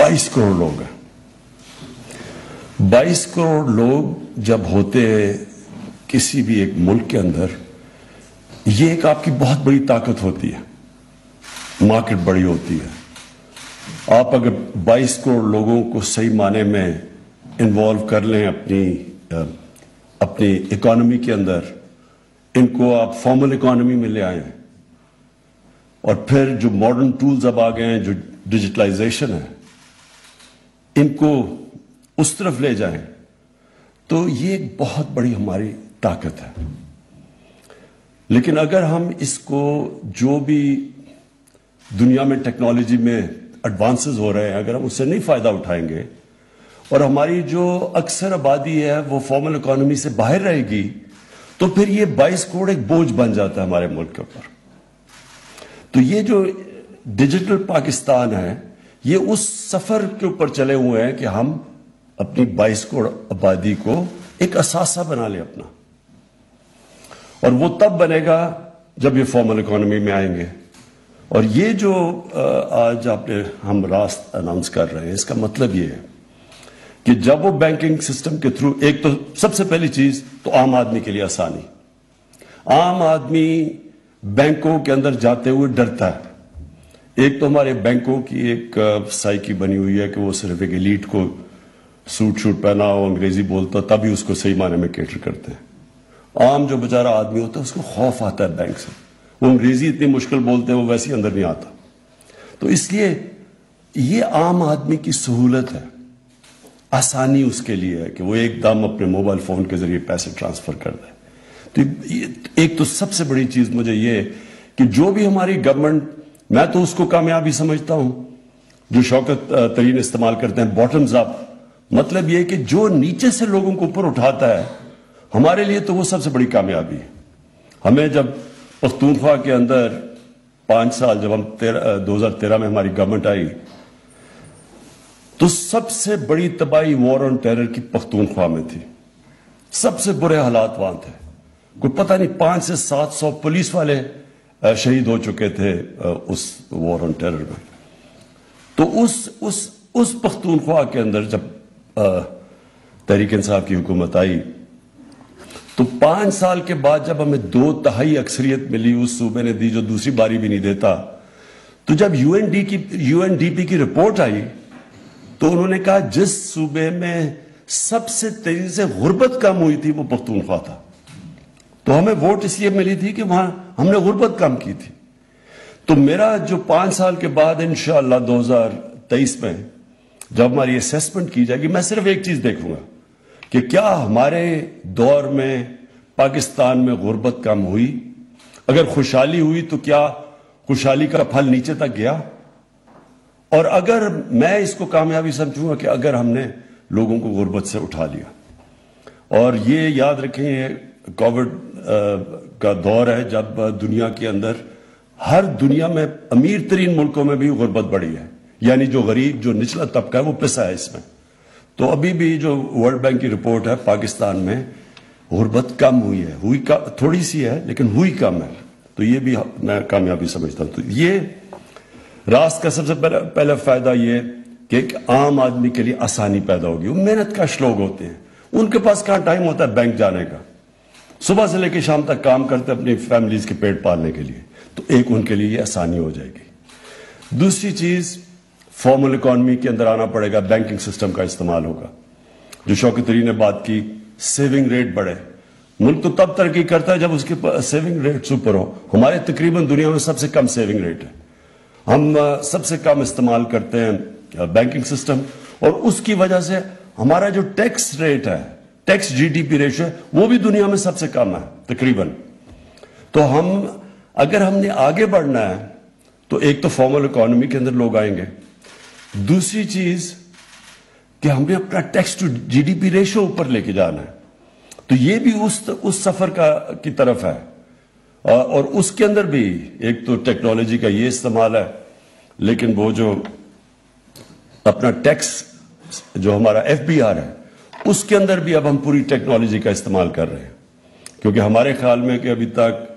22 کروڑ لوگ ہیں. 22 کروڑ لوگ جب ہوتے ہیں کسی بھی ایک ملک کے اندر, یہ ایک آپ کی بہت بڑی طاقت ہوتی ہے. مارکیٹ بڑی ہوتی ہے. آپ اگر 22 کروڑ لوگوں کو صحیح معنی میں انوالو کر لیں اپنی اکانومی کے اندر, ان کو آپ فارمل اکانومی میں لے آئیں, اور پھر جو ماڈرن ٹولز اب آ گئے ہیں, جو ڈیجیٹلائزیشن ہے, ان کو اس طرف لے جائیں, تو یہ ایک بہت بڑی ہماری طاقت ہے. لیکن اگر ہم اس کو, جو بھی دنیا میں ٹیکنالوجی میں ایڈوانسز ہو رہے ہیں, اگر ہم اس سے نہیں فائدہ اٹھائیں گے, اور ہماری جو اکثر آبادی ہے وہ فارمل اکانومی سے باہر رہے گی, تو پھر یہ 22 کروڑ ایک بوجھ بن جاتا ہے ہمارے ملک کے اوپر. تو یہ جو ڈیجیٹل پاکستان ہے, یہ اس سفر کے اوپر چلے ہوئے ہیں کہ ہم اپنی 22 کروڑ آبادی کو ایک اثاثہ بنا لیں اپنا. اور وہ تب بنے گا جب یہ فارمل اکانومی میں آئیں گے. اور یہ جو آج ہم راست اناؤنس کر رہے ہیں, اس کا مطلب یہ ہے کہ جب وہ بینکنگ سسٹم کے تھرو, ایک تو سب سے پہلی چیز تو عام آدمی کے لیے آسانی. عام آدمی بینکوں کے اندر جاتے ہوئے ڈرتا ہے. ایک تو ہمارے بینکوں کی ایک سائیکی بنی ہوئی ہے کہ وہ صرف ایک ایلیٹ کو سوٹ پہنا ہو, انگریزی بولتا ہو, تبھی اس کو صحیح معنی میں کیٹر کرتے ہیں. عام جو بیچارہ آدمی ہوتا ہے اس کو خوف آتا ہے بینک سے. وہ انگریزی اتنی مشکل بولتے ہیں, وہ ویسے ہی اندر نہیں آتا. تو اس لیے یہ عام آدمی کی سہولت ہے, آسانی اس کے لیے ہے کہ وہ ایک دم اپنے موبائل فون کے ذریعے پیسے ٹرانسفر کر دے. تو ایک تو سب سے بڑی چیز مجھے یہ کہ جو بھی ہماری گورنمنٹ, میں تو اس کو کامیابی سمجھتا ہوں جو شوکت ترین استعمال کرتے ہیں, باٹمز اپ. مطلب یہ کہ جو نیچے سے لوگوں کو اوپر اٹھاتا ہے, ہمارے لیے تو وہ سب سے بڑی کامیابی ہے. ہمیں جب پختونخوا کے اندر 5 سال, جب ہم 2013 میں ہماری گورنمنٹ آئی, تو سب سے بڑی تباہی وار آن ٹیرر کی پختونخوا میں تھی. سب سے برے حالات وہاں تھے. کوئی پتہ نہیں 500 سے 700 پولیس والے شہید ہو چکے تھے اس وار آن ٹیرر میں. تو اس پختونخوا کے اندر جب تحریک انصاف کی حکومت آئی, تو 5 سال کے بعد جب ہمیں 2/3 اکثریت ملی, اس صوبے نے دی جو دوسری باری بھی نہیں دیتا. تو جب یو این ڈی پی کی رپورٹ آئی, تو انہوں نے کہا جس صوبے میں سب سے تیزی سے غربت کم ہوئی تھی وہ پختونخوا تھا. تو ہمیں ووٹ اس لیے ملی تھی کہ وہاں ہم نے غربت کم کی تھی. تو میرا جو 5 سال کے بعد انشاءاللہ 2023 میں جب ہماری اسیسمنٹ کی جائے گی, میں صرف ایک چیز دیکھوں گا کہ کیا ہمارے دور میں پاکستان میں غربت کم ہوئی. اگر خوشحالی ہوئی تو کیا خوشحالی کا پھل نیچے تک گیا. اور اگر میں اس کو کامیابی سمجھوں گا کہ اگر ہم نے لوگوں کو غربت سے اٹھا لیا. اور یہ یاد رکھیں, یہ کووڈ کا دور ہے جب دنیا کے اندر, ہر دنیا میں امیر ترین ملکوں میں بھی غربت بڑھی ہے. یعنی جو غریب, جو نچلا طبقہ ہے, وہ پسا ہے اس میں. تو ابھی بھی جو ورلڈ بینک کی رپورٹ ہے, پاکستان میں غربت کم ہوئی ہے. تھوڑی سی ہے لیکن ہوئی کم ہے. تو یہ بھی میں کامیابی سمجھتا ہوں. تو یہ راست کا سب سے پہلا فائدہ یہ کہ ایک عام آدمی کے لیے آسانی پیدا ہوگی. وہ محنت کش لوگ ہوتے ہیں, ان کے پاس کہاں ٹائم ہوتا ہے بینک جانے کا. صبح سے لے کے شام تک کام کرتے اپنی فیملیز کے پیٹ پالنے کے لیے. تو ایک ان کے لیے یہ آسانی ہو جائے گی. دوسری چیز, فارمل اکانومی کے اندر آنا پڑے گا, بینکنگ سسٹم کا استعمال ہوگا. جو شوکت ترین نے بات کی, سیونگ ریٹ بڑھے. ملک تو تب ترقی کرتا ہے جب اس کے سیونگ ریٹ سپر ہو. ہمارے تقریباً دنیا میں سب سے کم سیونگ ریٹ ہے. ہم سب سے کم استعمال کرتے ہیں بینکنگ سسٹم, اور اس کی وجہ سے ہمارا جو ٹیکس ریٹ ہے, tax G D P ratio ہے, وہ بھی دنیا میں سب سے کم ہے تقریباً. تو اگر ہم نے آگے بڑھنا ہے تو ایک تو فارمل اکانومی کے اندر لوگ آئیں گے. دوسری چیز کہ ہم نے اپنا tax to G D P ratio اوپر لے کے جانا ہے. تو یہ بھی اس سفر کی طرف ہے. اور اس کے اندر بھی ایک تو ٹیکنالوجی کا یہ استعمال ہے, لیکن وہ جو اپنا ٹیکس جو ہمارا ایف بی آر ہے, اس کے اندر بھی اب ہم پوری ٹیکنالوجی کا استعمال کر رہے ہیں. کیونکہ ہمارے خیال میں کہ ابھی تک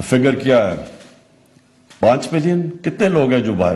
فگر کیا ہے, 5 ملین کتنے لوگ ہیں جو باہر,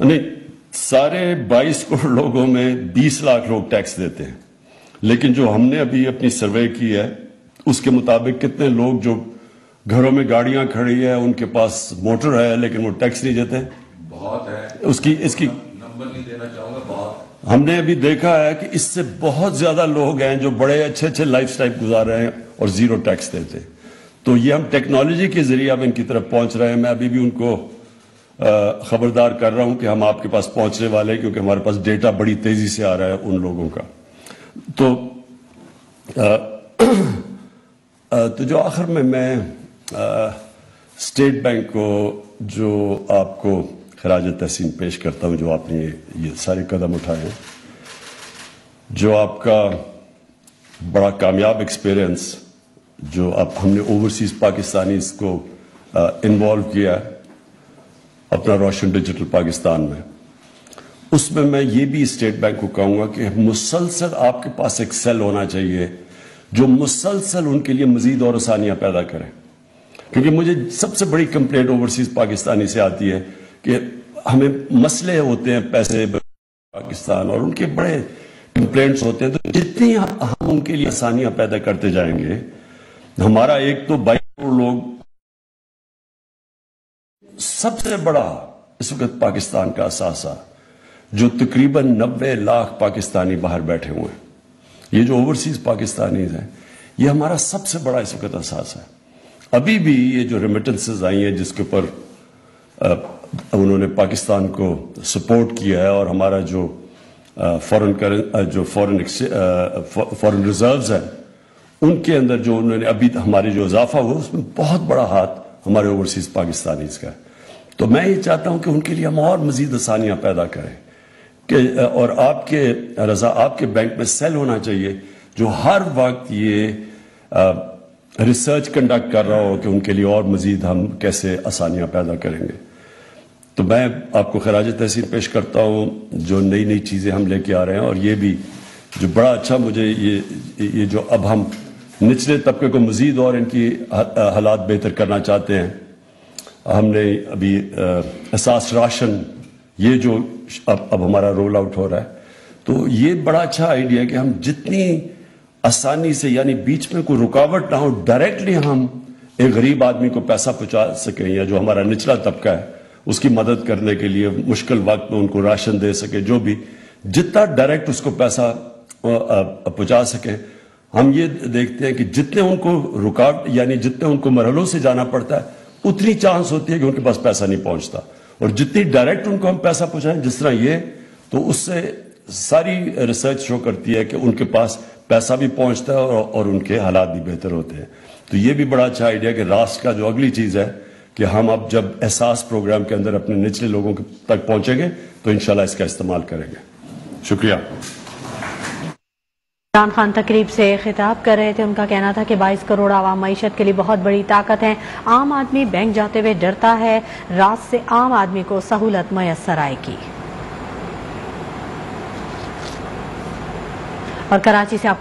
نہیں، سارے 22 کروڑ لوگوں میں 20 لاکھ لوگ ٹیکس دیتے ہیں، لیکن جو ہم نے ابھی اپنی سروے کی ہے اس کے مطابق کتنے لوگ جو گھروں میں گاڑیاں کھڑی ہے، ان کے پاس موٹر ہے لیکن وہ ٹیکس نہیں دیتے، بہت ہے اس کی نمبر نہیں دینا چاہوں گا، بہت ہم نے ابھی دیکھا ہے کہ اس سے بہت زیادہ لوگ ہیں جو بڑے اچھے لائف سٹائل گزار رہے ہیں اور زیرو ٹیکس دیتے ہیں۔ تو یہ ہم ٹیکنالوجی کے ذریعے اب ان کی طرف پہنچ رہے ہیں۔ میں ابھی بھی ان کو خبردار کر رہا ہوں کہ ہم آپ کے پاس پہنچنے والے ہیں، کیونکہ ہمارے پاس ڈیٹا بڑی تیزی سے آ رہا ہے ان لوگوں کا۔ تو جو آخر میں اسٹیٹ بینک کو جو آپ کو خراج تحسین پیش کرتا ہوں، جو آپ نے یہ سارے قدم اٹھائے ہیں، جو آپ کا بڑا کامیاب ایکسپیرئنس جو اب ہم نے اوورسیز پاکستانیز کو انوالو کیا ہے اپنا روشن ڈیجیٹل پاکستان میں، اس میں میں یہ بھی اسٹیٹ بینک کو کہوں گا کہ مسلسل آپ کے پاس ایک سیل ہونا چاہیے جو مسلسل ان کے لیے مزید اور آسانیاں پیدا کرے، کیونکہ مجھے سب سے بڑی کمپلینٹ اوورسیز پاکستانی سے آتی ہے کہ ہمیں مسئلے ہوتے ہیں پیسے پاکستان، اور ان کے بڑے کمپلینٹس ہوتے ہیں۔ تو جتنی ہم ان کے لیے آسانیاں پیدا کرتے جائیں گے، ہمارا ایک تو 22 کروڑ لوگ، سب سے بڑا اس وقت پاکستان کا اثاثہ جو تقریباً 90 لاکھ پاکستانی باہر بیٹھے ہوئے ہیں، یہ جو اوورسیز پاکستانیز ہیں، یہ ہمارا سب سے بڑا اس وقت اثاثہ ہے۔ ابھی بھی یہ جو ریمیٹنسز آئی ہیں جس کے اوپر انہوں نے پاکستان کو سپورٹ کیا ہے، اور ہمارا جو فورن ریزروز ہیں ان کے اندر جو انہوں نے ابھی ہمارے جو اضافہ ہوا اس میں بہت بڑا ہاتھ ہمارے اوورسیز پاکستانیز کا ہے۔ تو میں یہ چاہتا ہوں کہ ان کے لیے ہم اور مزید آسانیاں پیدا کریں، کہ اور آپ کے بینک میں سیل ہونا چاہیے جو ہر وقت یہ ریسرچ کنڈکٹ کر رہا ہو کہ ان کے لیے اور مزید ہم کیسے آسانیاں پیدا کریں گے۔ تو میں آپ کو خراج تحسین پیش کرتا ہوں جو نئی چیزیں ہم لے کے آ رہے ہیں، اور یہ بھی جو بڑا اچھا مجھے یہ جو اب ہم نچلے طبقے کو مزید اور ان کی حالات بہتر کرنا چاہتے ہیں، ہم نے ابھی اساس راشن یہ جو اب ہمارا رول آؤٹ ہو رہا ہے، تو یہ بڑا اچھا آئیڈیا ہے کہ ہم جتنی آسانی سے، یعنی بیچ میں کوئی رکاوٹ نہ ہو، ڈائریکٹلی ہم ایک غریب آدمی کو پیسہ پہنچا سکیں، یا جو ہمارا نچلا طبقہ ہے اس کی مدد کرنے کے لیے مشکل وقت میں ان کو راشن دے سکے، جو بھی جتنا ڈائریکٹ اس کو پیسہ پہنچا سکیں۔ ہم یہ دیکھتے ہیں کہ جتنے ان کو رکاوٹ، یعنی جتنے ان کو مرحلوں سے جانا پڑتا ہے، اتنی چانس ہوتی ہے کہ ان کے پاس پیسہ نہیں پہنچتا، اور جتنی ڈائریکٹ ان کو ہم پیسہ پہنچائیں جس طرح یہ، تو اس سے ساری ریسرچ شو کرتی ہے کہ ان کے پاس پیسہ بھی پہنچتا ہے اور ان کے حالات بھی بہتر ہوتے ہیں۔ تو یہ بھی بڑا اچھا آئیڈیا کہ راسٹ کا جو اگلی چیز ہے کہ ہم اب جب احساس پروگرام کے اندر اپنے نچلے لوگوں تک پہنچیں گے تو انشاءاللہ اس کا استعمال کریں گے۔ شکریہ۔ عمران خان تقریب سے خطاب کر رہے تھے، ان کا کہنا تھا کہ 22 کروڑ عوام معیشت کے لیے بہت بڑی طاقت ہیں، عام آدمی بینک جاتے ہوئے ڈرتا ہے، رات سے عام آدمی کو سہولت میسر آئے گی۔ اور کراچی سے آپ